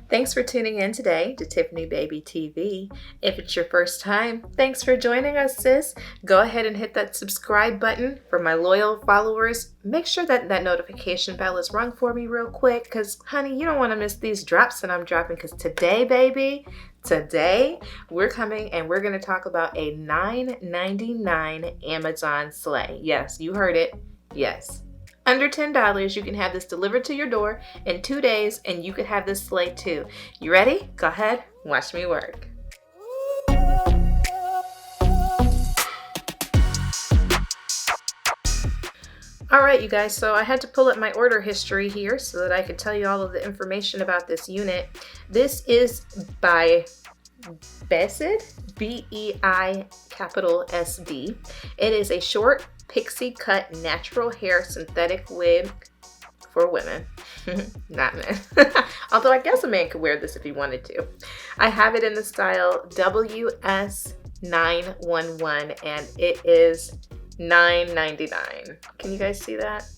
Thanks for tuning in today to Tiffany Baby TV. If it's your first time, thanks for joining us, sis. Go ahead and hit that subscribe button. For my loyal followers, make sure that notification bell is rung for me real quick, because honey, you don't want to miss these drops that I'm dropping, because today, baby, today we're coming and we're going to talk about a $9.99 Amazon sleigh. Yes, you heard it. Yes. Under $10, you can have this delivered to your door in 2 days, and you could have this sleigh too. You ready? Go ahead, watch me work. All right, you guys, so I had to pull up my order history here so that I could tell you all of the information about this unit. This is by Beisd, B-E-I capital S-D. It is a short pixie cut natural hair synthetic wig for women, not men. Although I guess a man could wear this if he wanted to. I have it in the style WS911 and it is $9.99. Can you guys see that?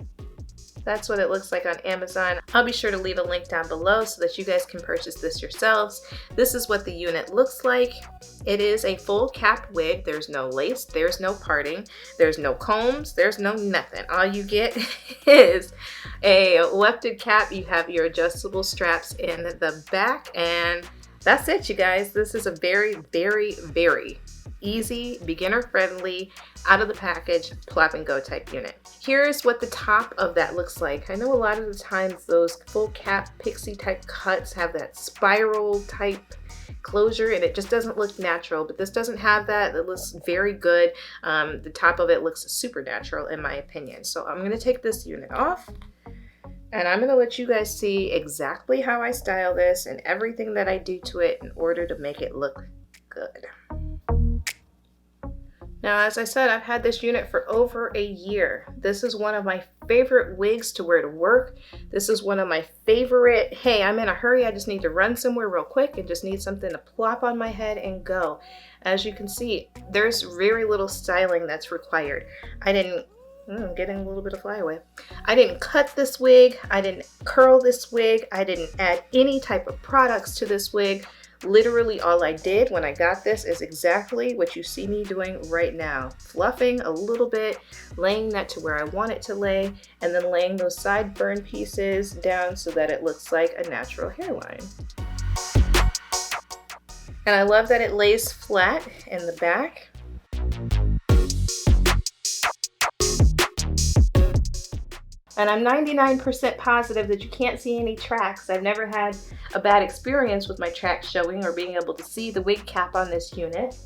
That's what it looks like on Amazon. I'll be sure to leave a link down below so that you guys can purchase this yourselves. This is what the unit looks like. It is a full cap wig. There's no lace, there's no parting, there's no combs, there's no nothing. All you get is a wefted cap. You have your adjustable straps in the back, and that's it, you guys. This is a very, very, very easy, beginner friendly, out of the package, plop and go type unit. Here's what the top of that looks like. I know a lot of the times those full cap pixie type cuts have that spiral type closure and it just doesn't look natural, but this doesn't have that. It looks very good. The top of it looks super natural in my opinion. So I'm going to take this unit off and I'm going to let you guys see exactly how I style this and everything that I do to it in order to make it look good. Now, as I said, I've had this unit for over a year. This is one of my favorite wigs to wear to work. This is one of my favorite, hey, I'm in a hurry, I just need to run somewhere real quick and just need something to plop on my head and go. As you can see, there's very little styling that's required. I didn't, I'm getting a little bit of flyaway. I didn't cut this wig, I didn't curl this wig, I didn't add any type of products to this wig. Literally all I did when I got this is exactly what you see me doing right now. Fluffing a little bit, laying that to where I want it to lay, and then laying those sideburn pieces down so that it looks like a natural hairline. And I love that it lays flat in the back. And I'm 99% positive that you can't see any tracks. I've never had a bad experience with my tracks showing or being able to see the wig cap on this unit.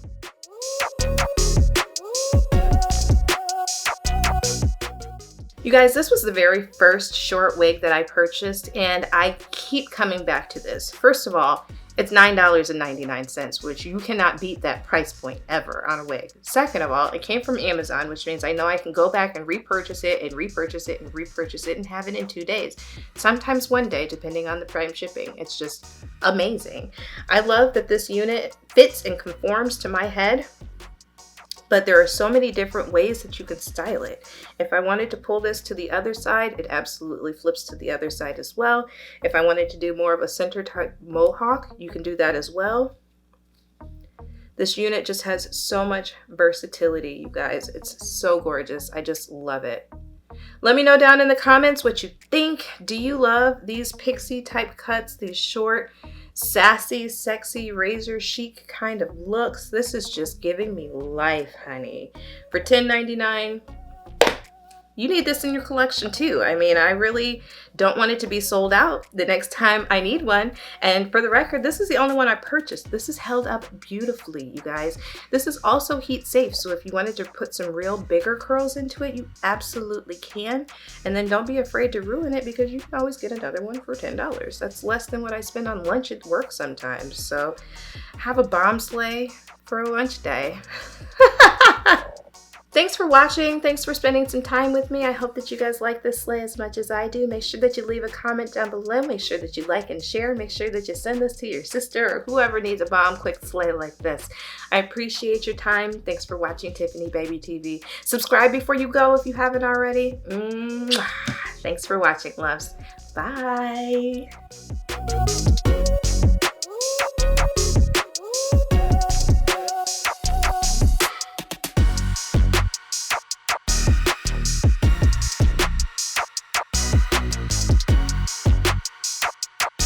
You guys, this was the very first short wig that I purchased and I keep coming back to this. First of all, it's $9.99, which you cannot beat that price point ever on a wig. Second of all, it came from Amazon, which means I know I can go back and repurchase it and repurchase it and repurchase it and have it in 2 days. Sometimes 1 day, depending on the prime shipping. It's just amazing. I love that this unit fits and conforms to my head. But there are so many different ways that you can style it. If I wanted to pull this to the other side, it absolutely flips to the other side as well. If I wanted to do more of a center type mohawk, you can do that as well. This unit just has so much versatility, you guys. It's so gorgeous. I just love it. Let me know down in the comments what you think. Do you love these pixie type cuts, these short, sassy, sexy, razor chic kind of looks? This is just giving me life, honey. For $10.99, you need this in your collection too. I mean, I really don't want it to be sold out the next time I need one. And for the record, this is the only one I purchased. This is held up beautifully, you guys. This is also heat safe. So if you wanted to put some real bigger curls into it, you absolutely can. And then don't be afraid to ruin it because you can always get another one for $10. That's less than what I spend on lunch at work sometimes. So have a bomb sleigh for a lunch day. Thanks for watching. Thanks for spending some time with me. I hope that you guys like this sleigh as much as I do. Make sure that you leave a comment down below. Make sure that you like and share. Make sure that you send this to your sister or whoever needs a bomb quick sleigh like this. I appreciate your time. Thanks for watching Tiffany Baby TV. Subscribe before you go if you haven't already. Thanks for watching, loves. Bye.